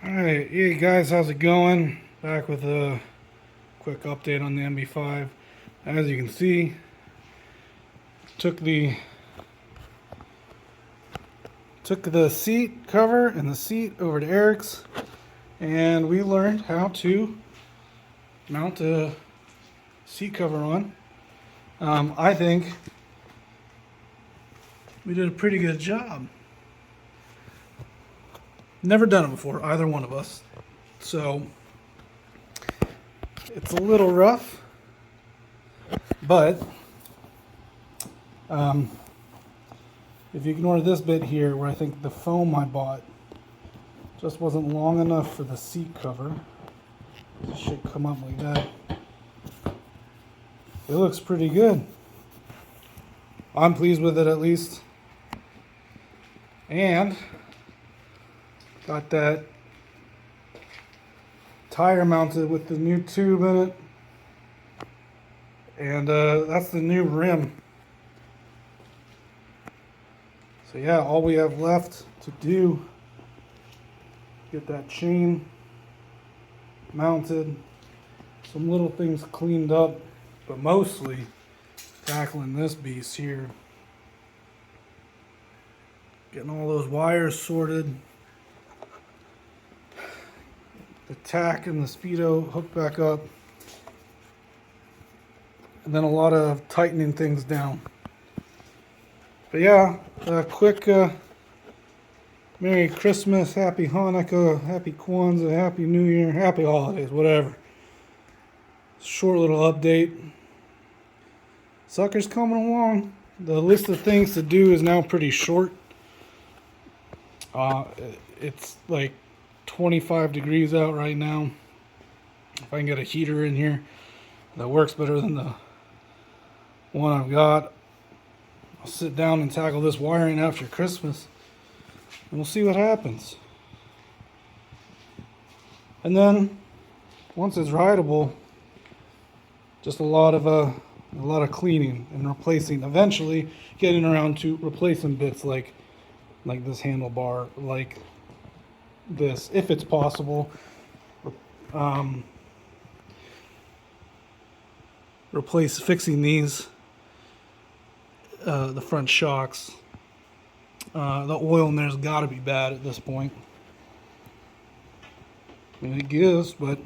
Alright, hey guys, how's it going? Back with a quick update on the MB5. As you can see, took the seat cover and the seat over to Eric's, and we learned how to mount a seat cover on. I think we did a pretty good job. Never done it before, either one of us. So it's a little rough, but if you ignore this bit here where I think the foam I bought just wasn't long enough for the seat cover, it should come up like that. It looks pretty good. I'm pleased with it at least. And got that tire mounted with the new tube in it. And that's the new rim. So yeah, all we have left to do, get that chain mounted, some little things cleaned up, but mostly tackling this beast here. Getting all those wires sorted. The tack and the speedo hooked back up. And then a lot of tightening things down. But yeah, a quick Merry Christmas, Happy Hanukkah, Happy Kwanzaa, Happy New Year, Happy Holidays, whatever. Short little update. Sucker's coming along. The list of things to do is now pretty short. It's like 25 degrees out right now. If I can get a heater in here that works better than the one I've got, I'll sit down and tackle this wiring after Christmas, and we'll see what happens. And then once it's rideable, just a lot of cleaning and replacing. Eventually, getting around to replacing bits like this handlebar, like this, if it's possible. Fixing these, the front shocks. The oil in there's got to be bad at this point. I mean, it gives, but